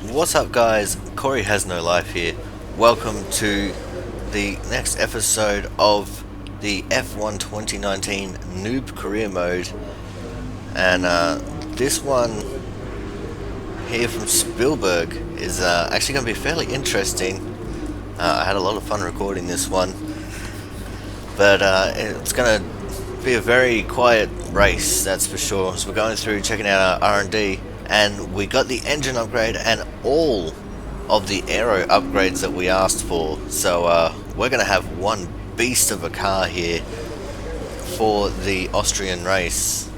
What's up, guys? Corey has no life here. Welcome to the next episode of the F1 2019 Noob career mode, and this one here from Spielberg is actually going to be fairly interesting. I had a lot of fun recording this one, but it's going to be a very quiet race, that's for sure. So we're going through checking out our R&D, and we got the engine upgrade and all of the aero upgrades that we asked for. So we're going to have one beast of a car here for the Austrian race.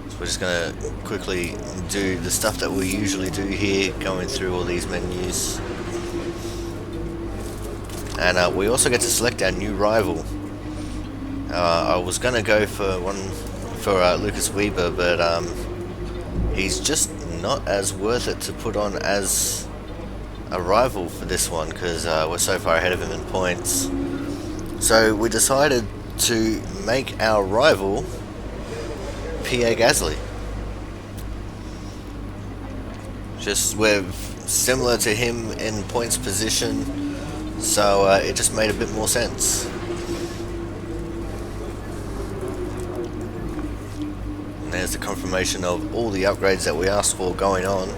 So we're just going to quickly do the stuff that we usually do here, going through all these menus. And we also get to select our new rival. I was going to go for Lucas Weber, but he's just not as worth it to put on as a rival for this one, because we're so far ahead of him in points. So we decided to make our rival Pierre Gasly. We're similar to him in points position, so it just made a bit more sense. And there's the confirmation of all the upgrades that we asked for going on.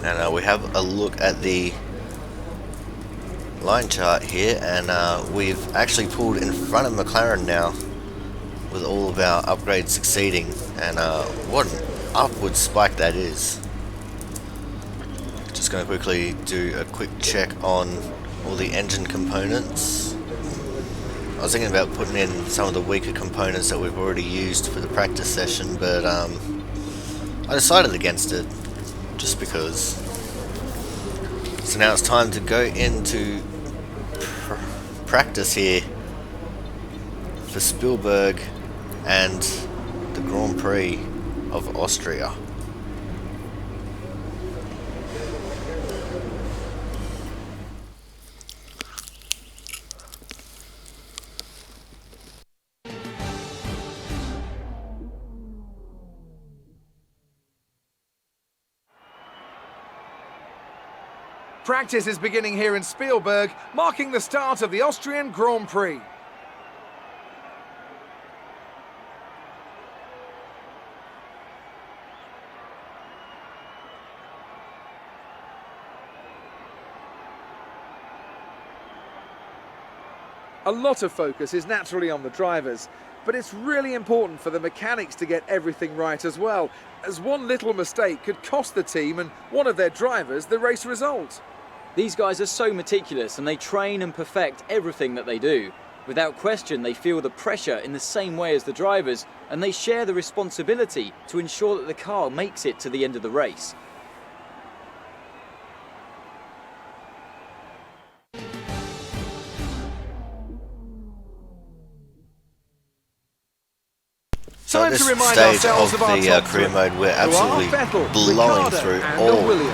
And we have a look at the line chart here, and we've actually pulled in front of McLaren now with all of our upgrades succeeding, and what an upward spike that is. Just going to quickly do a quick check on all the engine components. I was thinking about putting in some of the weaker components that we've already used for the practice session, but I decided against it, just because. So now it's time to go into practice here for Spielberg and the Grand Prix of Austria. Practice is beginning here in Spielberg, marking the start of the Austrian Grand Prix. A lot of focus is naturally on the drivers, but it's really important for the mechanics to get everything right as well, as one little mistake could cost the team and one of their drivers the race result. These guys are so meticulous, and they train and perfect everything that they do. Without question, they feel the pressure in the same way as the drivers, and they share the responsibility to ensure that the car makes it to the end of the race. So at this stage of the career mode, we're absolutely blowing through all of the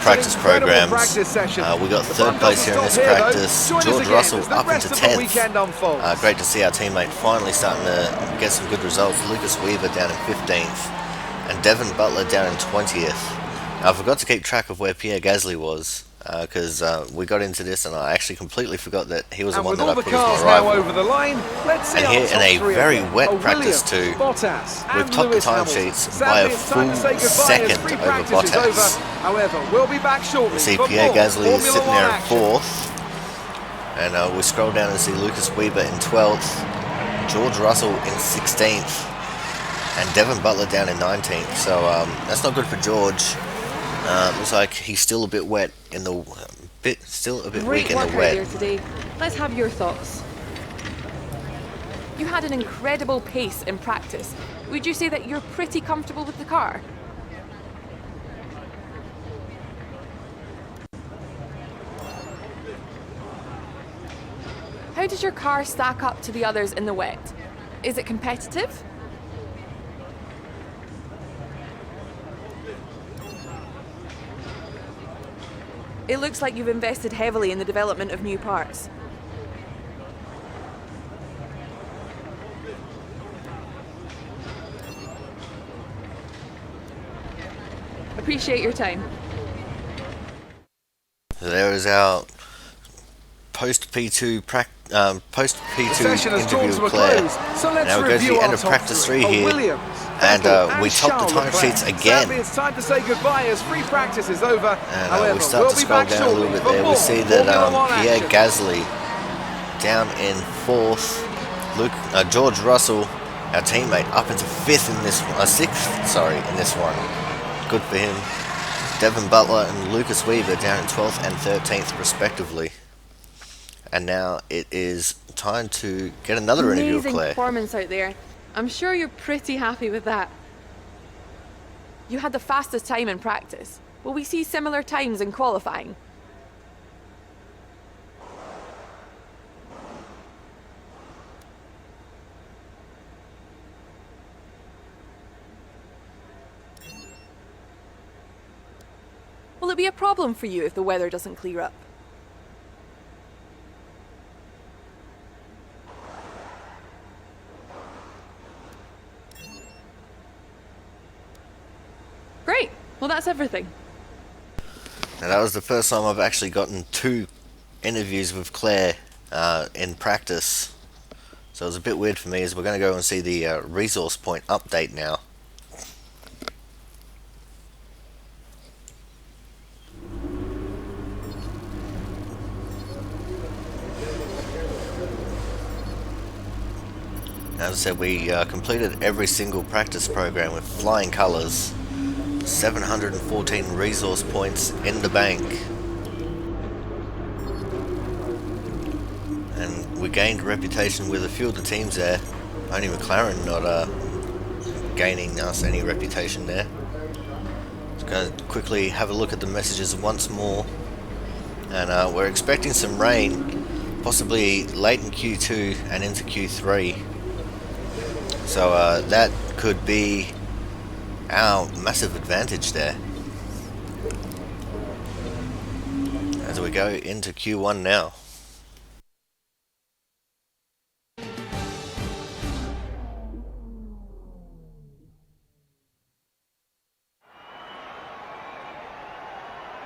practice programs. We got third place here in this practice. George Russell up into 10th. Great to see our teammate finally starting to get some good results. Lucas Weber down in 15th, and Devin Butler down in 20th. I forgot to keep track of where Pierre Gasly was, because we got into this and I actually completely forgot that he was the one that I put as my rival. And here in a very wet practice too, we've topped the timesheets by a full second over Bottas. We see Pierre Gasly is sitting there in 4th, and we scroll down and see Lucas Weber in 12th, George Russell in 16th, and Devin Butler down in 19th. So that's not good for George. Looks like he's still a bit wet in the still a bit weak in the wet. Today. Let's have your thoughts. You had an incredible pace in practice. Would you say that you're pretty comfortable with the car? How does your car stack up to the others in the wet? Is it competitive? It looks like you've invested heavily in the development of new parts. Appreciate your time. So there is our post P2 interview with Claire. So let's now we go to the end of practice 3 here, and we top the time sheets again. Sadly, it's time to say goodbye as free practice is over. And However, we start to scroll down a little bit there. We see that Pierre Gasly down in 4th. George Russell, our teammate, up into 5th in this 6th, sorry, in this one. Good for him. Devin Butler and Lucas Weaver down in 12th and 13th respectively. And now it is time to get another interview with Claire. Amazing performance out there. I'm sure you're pretty happy with that. You had the fastest time in practice. Will we see similar times in qualifying? Will it be a problem for you if the weather doesn't clear up? Great. Well, that's everything. Now that was the first time I've actually gotten 2 interviews with Claire in practice. So it was a bit weird for me, as we're going to go and see the resource point update now. As I said, we completed every single practice program with flying colours. 714 resource points in the bank. And we gained reputation with a few of the teams there. Only McLaren not gaining us any reputation there. Just going to quickly have a look at the messages once more. And we're expecting some rain, possibly late in Q2 and into Q3. So that could be our massive advantage there. As we go into Q1 now.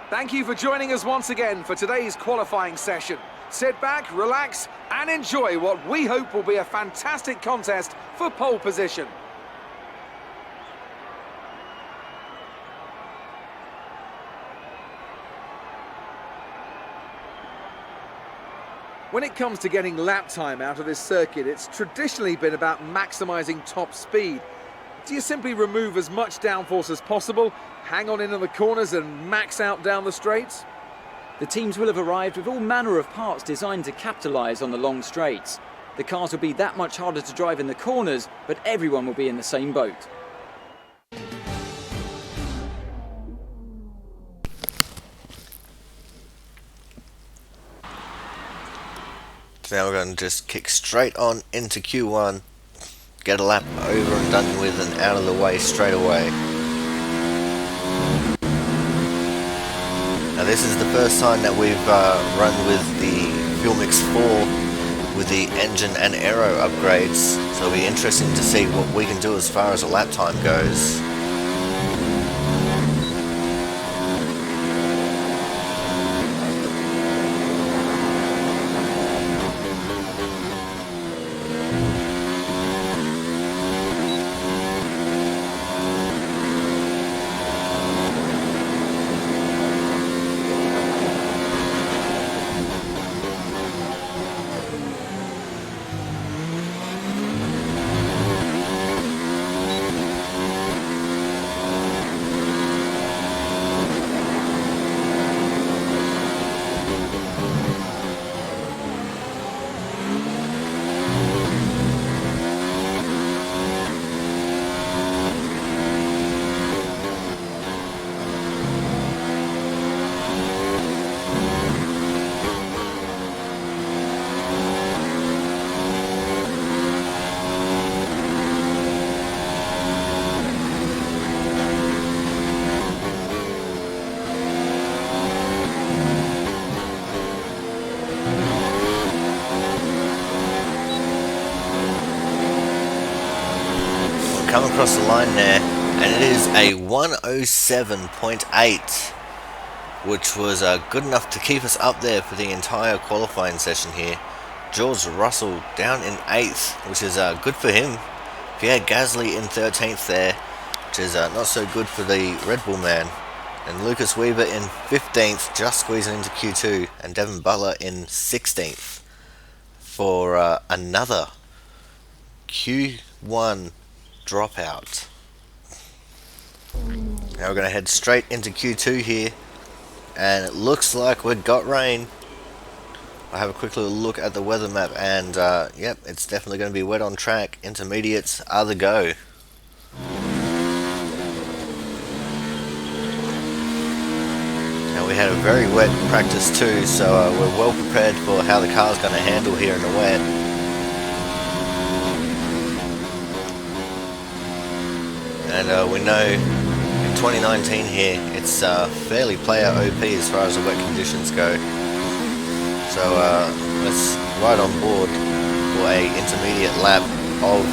Thank you for joining us once again for today's qualifying session. Sit back, relax, and enjoy what we hope will be a fantastic contest for pole position. When it comes to getting lap time out of this circuit, it's traditionally been about maximising top speed. Do you simply remove as much downforce as possible, hang on into the corners and max out down the straights? The teams will have arrived with all manner of parts designed to capitalise on the long straights. The cars will be that much harder to drive in the corners, but everyone will be in the same boat. So now we're going to just kick straight on into Q1, get a lap over and done with and out of the way straight away. Now this is the first time that we've run with the Fuel Mix 4 with the engine and aero upgrades, so it'll be interesting to see what we can do as far as a lap time goes. Come across the line there, and it is a 107.8, which was good enough to keep us up there for the entire qualifying session here. George Russell down in 8th, which is good for him. Pierre Gasly in 13th there, which is not so good for the Red Bull man. And Lucas Weber in 15th, just squeezing into Q2, and Devin Butler in 16th for another Q1 dropout. Now we're going to head straight into Q2 here, and it looks like we've got rain. I'll have a quick little look at the weather map, and yep, it's definitely going to be wet on track. Intermediates are the go. Now we had a very wet practice too, so we're well prepared for how the car's going to handle here in the wet. And we know in 2019 here, it's fairly player OP as far as the wet conditions go. So let's ride on board for a intermediate lap of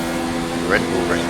the Red Bull Ring.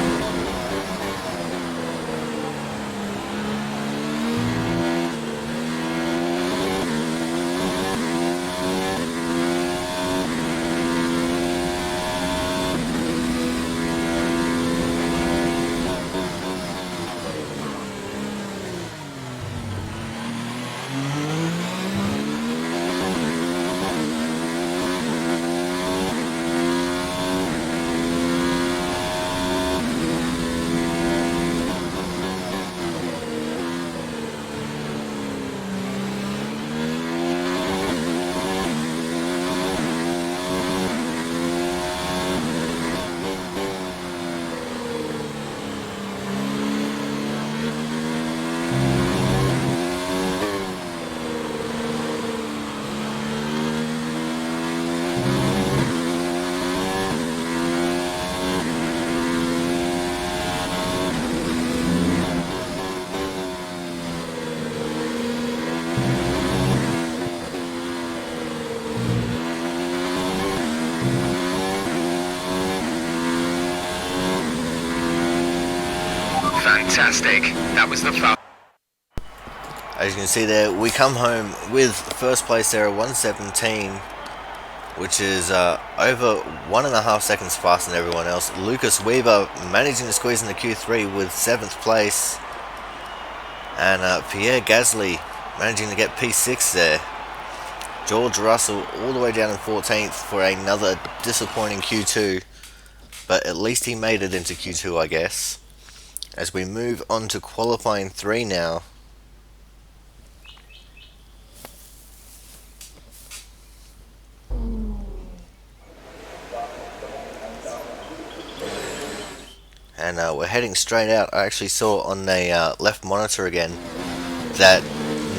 Fantastic. That was the fun. As you can see there, we come home with first place there at 117, which is over 1.5 seconds faster than everyone else. Lucas Weber managing to squeeze into Q3 with 7th place, and Pierre Gasly managing to get P6 there. George Russell all the way down in 14th for another disappointing Q2, but at least he made it into Q2, I guess. As we move on to qualifying 3 now. And we're heading straight out. I actually saw on the left monitor again that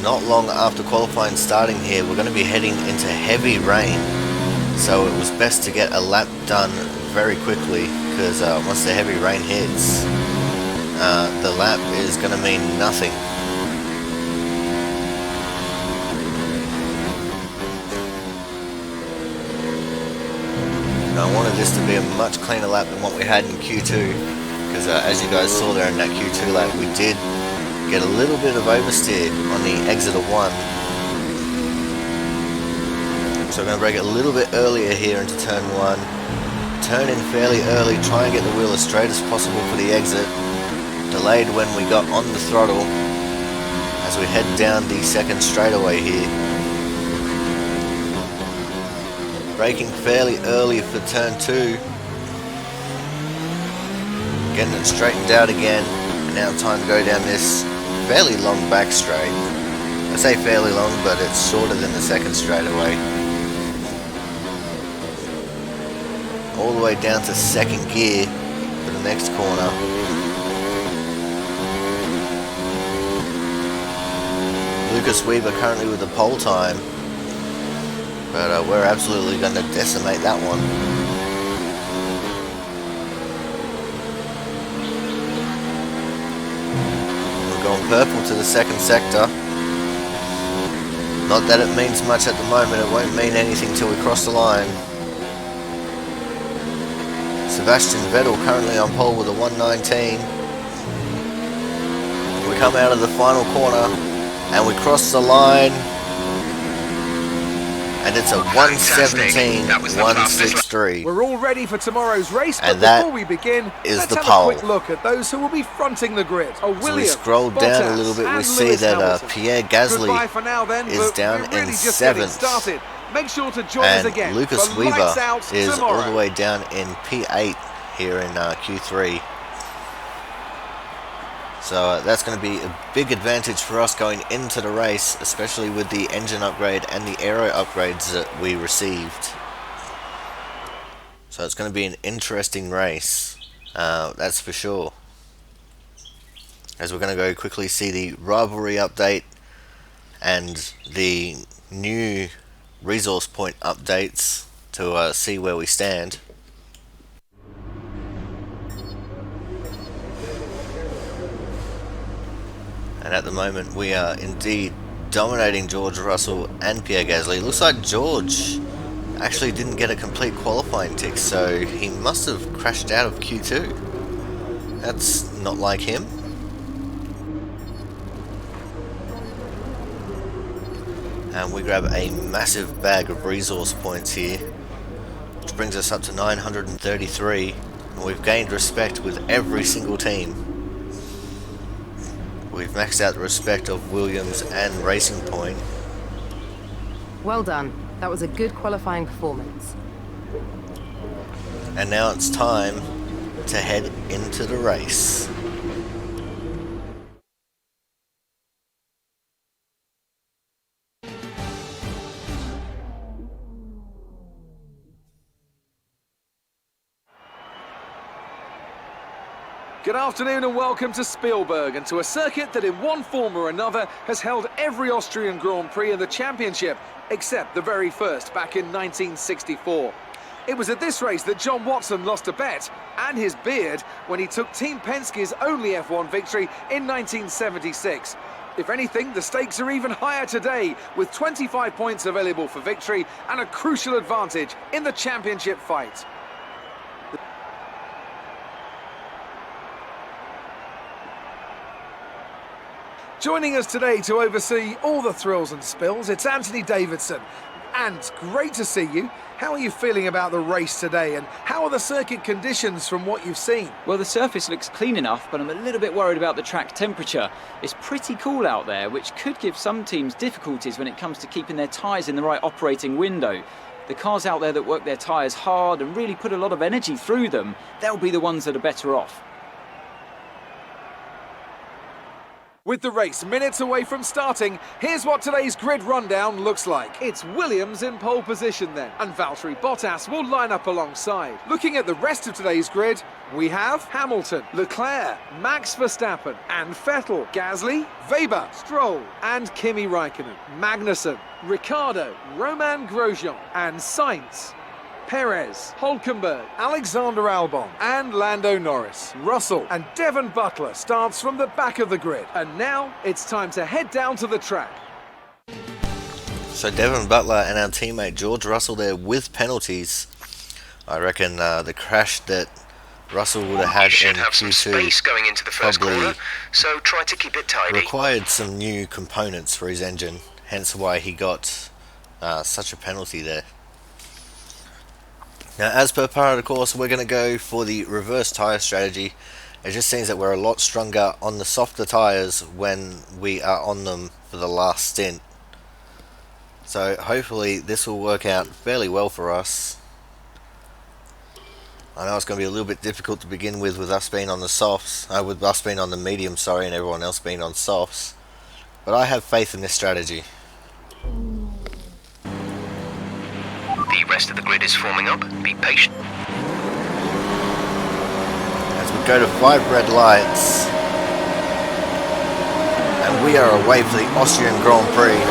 not long after qualifying starting here, we're going to be heading into heavy rain. So it was best to get a lap done very quickly, because once the heavy rain hits, the lap is going to mean nothing. I wanted this to be a much cleaner lap than what we had in Q2, because as you guys saw there in that Q2 lap, we did get a little bit of oversteer on the exit of 1. So we're going to brake it a little bit earlier here into turn 1, turn in fairly early, try and get the wheel as straight as possible for the exit. Delayed when we got on the throttle as we head down the second straightaway here. Braking fairly early for turn 2. Getting it straightened out again. And now time to go down this fairly long back straight. I say fairly long, but it's shorter than the second straightaway. All the way down to second gear for the next corner. Lucas Weber currently with the pole time, but we're absolutely going to decimate that one. We're going purple to the second sector. Not that it means much at the moment, it won't mean anything till we cross the line. Sebastian Vettel currently on pole with a 119. we come out of the final corner and we cross the line, and it's a 1:17.163. We're all ready for tomorrow's race, but and that before we begin, let's the have pole. a quick look at those who will be fronting the grid. So we scroll down a little bit, we see that Pierre Gasly is down in 7th. Make sure to join and us again. Lucas Weaver is all the way down in P8 here in Q3. So that's going to be a big advantage for us going into the race, especially with the engine upgrade and the aero upgrades that we received. So it's going to be an interesting race, that's for sure. As we're going to go quickly see the rivalry update and the new resource point updates to see where we stand. And at the moment we are indeed dominating George Russell and Pierre Gasly. Looks like George actually didn't get a complete qualifying tick, so he must have crashed out of Q2. That's not like him. And we grab a massive bag of resource points here, which brings us up to 933, and we've gained respect with every single team. We've maxed out the respect of Williams and Racing Point. Well done. That was a good qualifying performance. And now it's time to head into the race. Good afternoon and welcome to Spielberg, and to a circuit that in one form or another has held every Austrian Grand Prix in the championship, except the very first back in 1964. It was at this race that John Watson lost a bet and his beard when he took Team Penske's only F1 victory in 1976. If anything, the stakes are even higher today, with 25 points available for victory and a crucial advantage in the championship fight. Joining us today to oversee all the thrills and spills, it's Anthony Davidson. And great to see you. How are you feeling about the race today, and how are the circuit conditions from what you've seen? Well, the surface looks clean enough, but I'm a little bit worried about the track temperature. It's pretty cool out there, which could give some teams difficulties when it comes to keeping their tyres in the right operating window. The cars out there that work their tyres hard and really put a lot of energy through them, they'll be the ones that are better off. With the race minutes away from starting, here's what today's grid rundown looks like. It's Williams in pole position then, and Valtteri Bottas will line up alongside. Looking at the rest of today's grid, we have Hamilton, Leclerc, Max Verstappen and Vettel, Gasly, Weber, Stroll and Kimi Raikkonen, Magnussen, Ricciardo, Romain Grosjean and Sainz, Perez, Hülkenberg, Alexander Albon and Lando Norris. Russell and Devon Butler starts from the back of the grid. And now it's time to head down to the track. So Devon Butler and our teammate George Russell there with penalties. I reckon the crash that Russell would have had in some space going into the first corner, so try to keep it tidy. Required some new components for his engine, hence why he got such a penalty there. Now, as per part of the course, we're going to go for the reverse tyre strategy. It just seems that we're a lot stronger on the softer tyres when we are on them for the last stint. So hopefully this will work out fairly well for us. I know it's going to be a little bit difficult to begin with us being on the softs, with us being on the medium, sorry, and everyone else being on softs. But I have faith in this strategy. The rest of the grid is forming up. Be patient. As we go to 5 red lights, and we are away for the Austrian Grand Prix.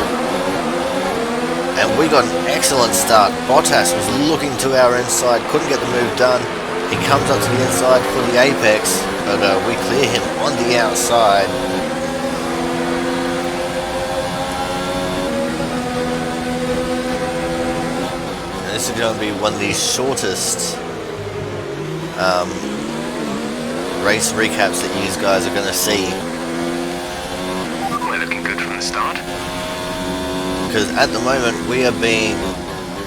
And we got an excellent start. Bottas was looking to our inside, couldn't get the move done. He comes up to the inside for the apex, but we clear him on the outside. This is going to be one of the shortest race recaps that you guys are going to see. start. Because at the moment we are being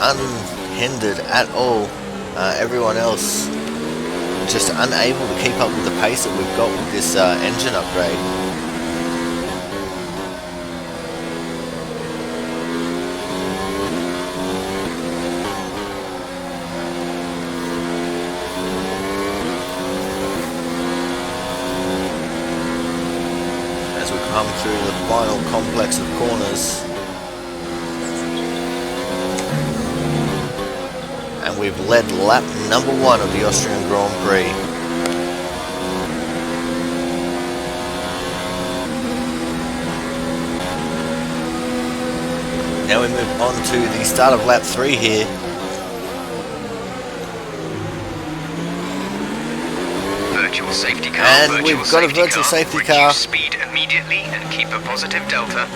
unhindered at all. Everyone else just unable to keep up with the pace that we've got with this engine upgrade. As we come through the final complex of corners. And we've led lap number 1 of the Austrian Grand Prix. Now we move on to the start of lap 3 here. Virtual safety car. And we've got a virtual safety car. Reduce speed immediately and keep a positive delta.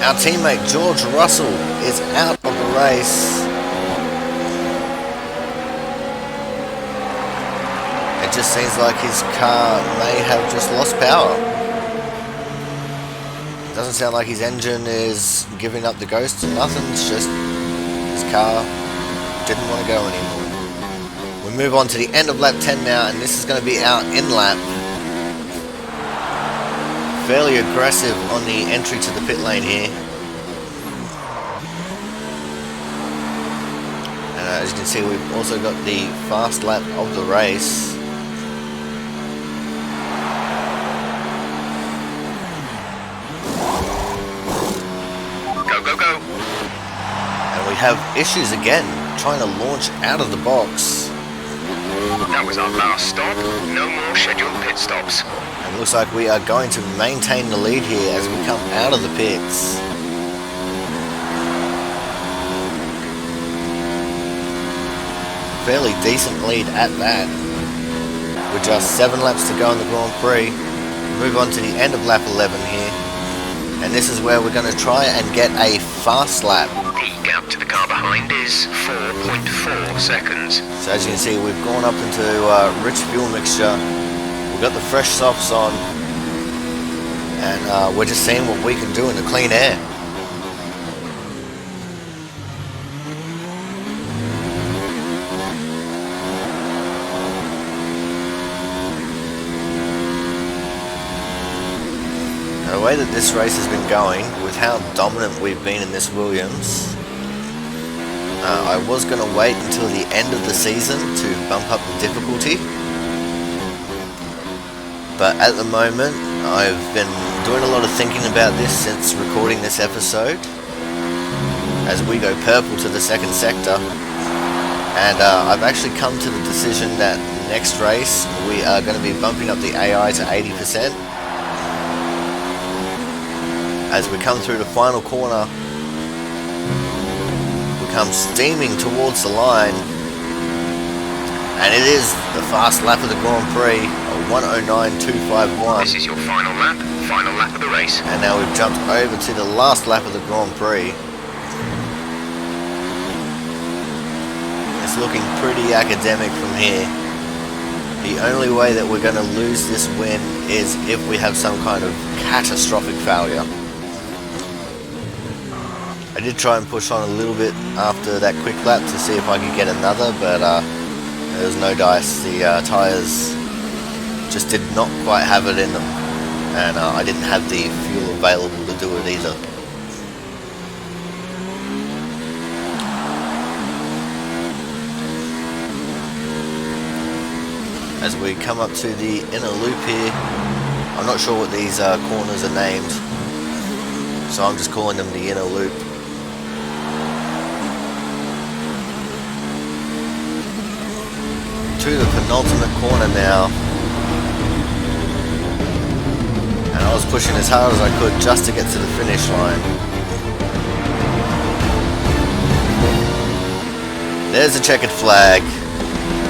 Our teammate George Russell is out of the race. It just seems like his car may have just lost power. Doesn't sound like his engine is giving up the ghost or nothing. It's just his car didn't want to go anymore. We move on to the end of lap 10 now, and this is going to be our in lap. Fairly aggressive on the entry to the pit lane here. And as you can see, we've also got the fast lap of the race. Go. And we have issues again, trying to launch out of the box. That was our last stop. No more scheduled pit stops. And it looks like we are going to maintain the lead here as we come out of the pits. Fairly decent lead at that. With just 7 laps to go in the Grand Prix. Move on to the end of lap 11 here. And this is where we're going to try and get a fast lap. The gap to the car behind is 4.4 seconds. So as you can see, we've gone up into rich fuel mixture. We've got the fresh softs on. And we're just seeing what we can do in the clean air. The way that this race has been going, with how dominant we've been in this Williams, I was going to wait until the end of the season to bump up the difficulty. But at the moment, I've been doing a lot of thinking about this since recording this episode, as we go purple to the second sector. And I've actually come to the decision that next race, we are going to be bumping up the AI to 80%. As we come through the final corner, we come steaming towards the line, and it is the fast lap of the Grand Prix, 109.251. This is your final lap of the race. And now we've jumped over to the last lap of the Grand Prix. It's looking pretty academic from here. The only way that we're going to lose this win is if we have some kind of catastrophic failure. I did try and push on a little bit after that quick lap to see if I could get another, but there was no dice. The tyres just did not quite have it in them, and I didn't have the fuel available to do it either. As we come up to the inner loop here, I'm not sure what these corners are named, so I'm just calling them the inner loop. To the penultimate corner now, and I was pushing as hard as I could just to get to the finish line. There's the checkered flag.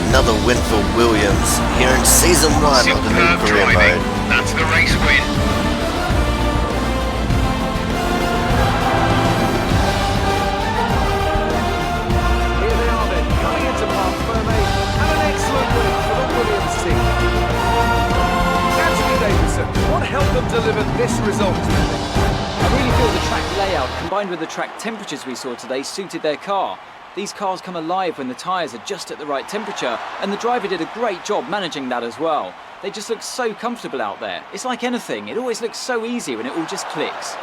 Another win for Williams here in Season 1 of the Noob Career Mode. That's the race win. Here they are then, coming into Parc Fermé, and an excellent win for the Williams team. Anthony Davidson, what helped them deliver this result, do you think? I really feel the track layout combined with the track temperatures we saw today suited their car. These cars come alive when the tyres are just at the right temperature, and the driver did a great job managing that as well. They just look so comfortable out there. It's like anything, it always looks so easy when it all just clicks.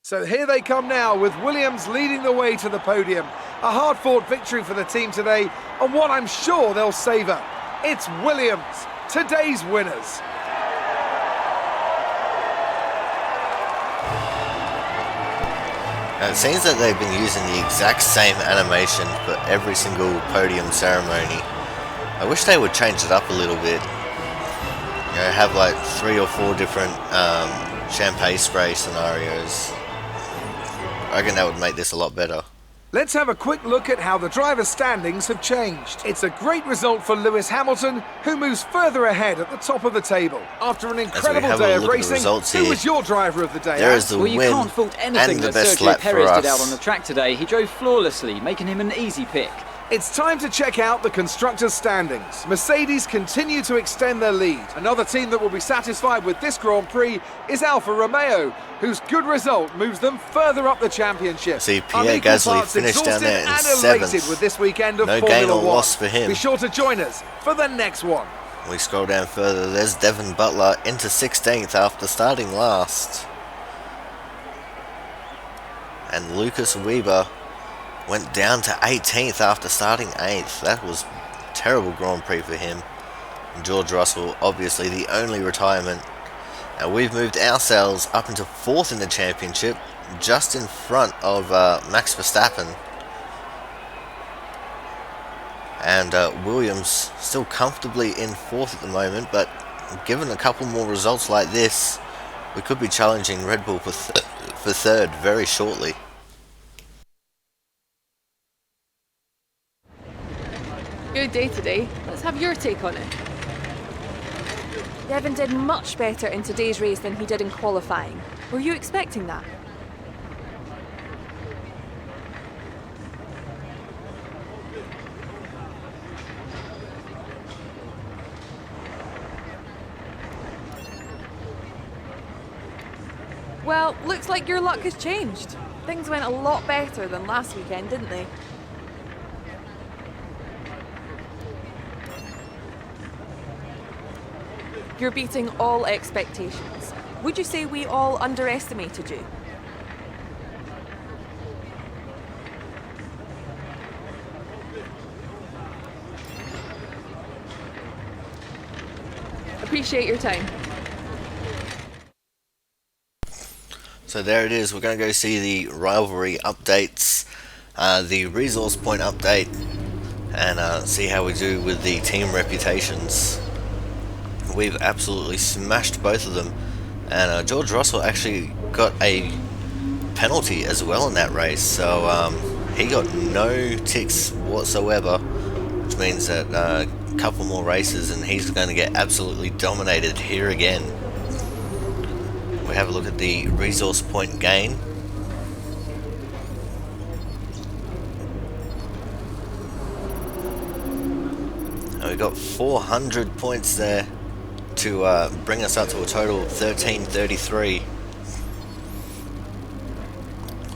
So here they come now, with Williams leading the way to the podium. A hard-fought victory for the team today, and one I'm sure they'll savour. It's Williams, today's winners. Now, it seems that they've been using the exact same animation for every single podium ceremony. I wish they would change it up a little bit. You know, have like 3 or 4 different champagne spray scenarios. I reckon that would make this a lot better. Let's have a quick look at how the drivers' standings have changed. It's a great result for Lewis Hamilton, who moves further ahead at the top of the table. After an incredible day of racing, who was your driver of the day? There is the well, you win can't fault anything and the that best Sergio lap Perez for did out us. on the track today. He drove flawlessly, making him an easy pick. It's time to check out the constructors' standings. Mercedes continue to extend their lead. Another team that will be satisfied with this Grand Prix is Alfa Romeo, whose good result moves them further up the championship. See, Pierre Gasly finished down there in 7th. With this weekend of No Formula gain or 1. loss for him. Be sure to join us for the next one. We scroll down further, there's Devin Butler into 16th after starting last. And Lucas Weber went down to 18th after starting 8th. That was a terrible Grand Prix for him. And George Russell, obviously the only retirement. And we've moved ourselves up into 4th in the championship, just in front of Max Verstappen. And Williams still comfortably in 4th at the moment, but given a couple more results like this, we could be challenging Red Bull for 3rd very shortly. Good day today. Let's have your take on it. Devin did much better in today's race than he did in qualifying. Were you expecting that? Well, looks like your luck has changed. Things went a lot better than last weekend, didn't they? You're beating all expectations. Would you say we all underestimated you? Appreciate your time. So there it is, we're going to go see the rivalry updates, the resource point update, and see how we do with the team reputations. We've absolutely smashed both of them, and George Russell actually got a penalty as well in that race, so he got no ticks whatsoever, which means that a couple more races and he's going to get absolutely dominated here again. We have a look at the resource point gain. And we got 400 points there to bring us up to a total of 1333,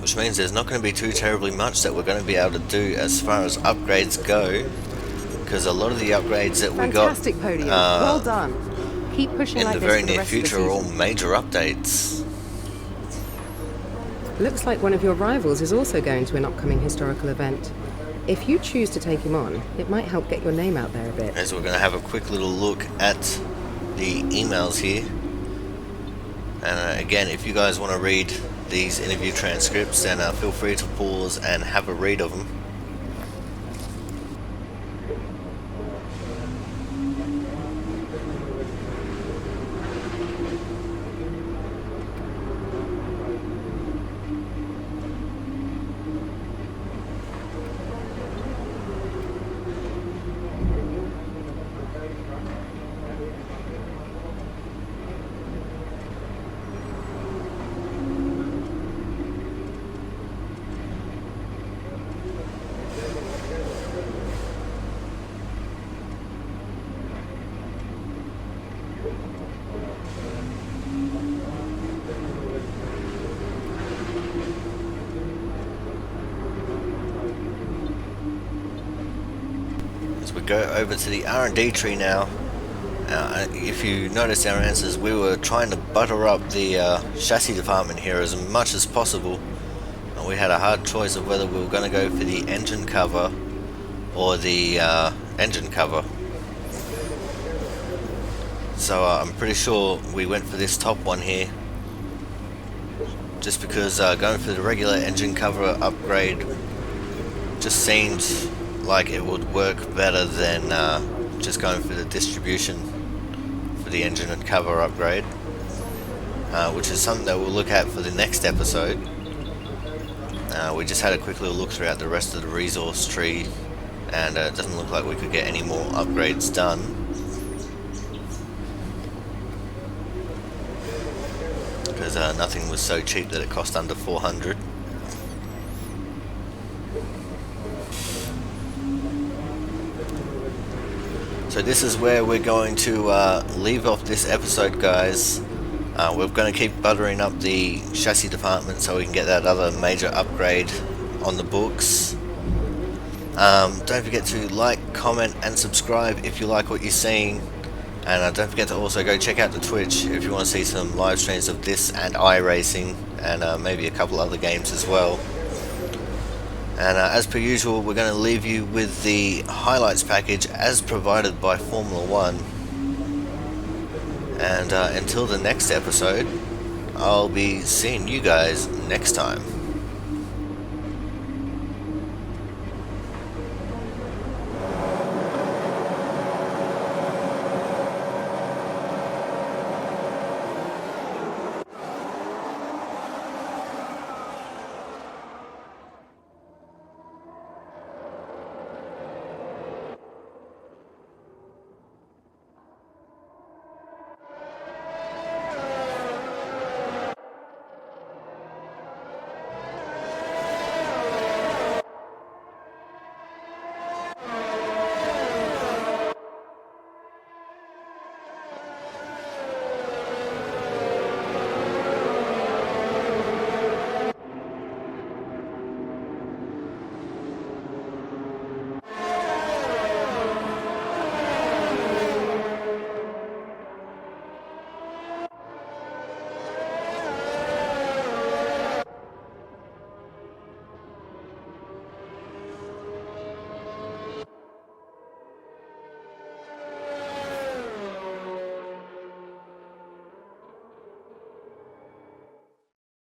which means there's not going to be too terribly much that we're going to be able to do as far as upgrades go, because a lot of the upgrades that we got podium. Well done. Keep pushing in like the this very for the near rest of the future are all season. major updates. Looks like one of your rivals is also going to an upcoming historical event. If you choose to take him on, it might help get your name out there a bit. As we're going to have a quick little look at the emails here. And again, if you guys want to read these interview transcripts, then feel free to pause and have a read of them. go over to the R&D tree now. If you notice our answers, we were trying to butter up the chassis department here as much as possible. We had a hard choice of whether we were going to go for the engine cover or the engine cover. So I'm pretty sure we went for this top one here, just because going for the regular engine cover upgrade just seemed like it would work better than just going for the distribution for the engine and cover upgrade, which is something that we'll look at for the next episode. We just had a quick little look throughout the rest of the resource tree, and it doesn't look like we could get any more upgrades done. Because nothing was so cheap that it cost under 400. So this is where we're going to leave off this episode, guys. We're going to keep buttering up the chassis department so we can get that other major upgrade on the books. Don't forget to like, comment and subscribe if you like what you're seeing. And don't forget to also go check out the Twitch if you want to see some live streams of this and iRacing, and maybe a couple other games as well. And as per usual, we're going to leave you with the highlights package as provided by Formula 1. And until the next episode, I'll be seeing you guys next time.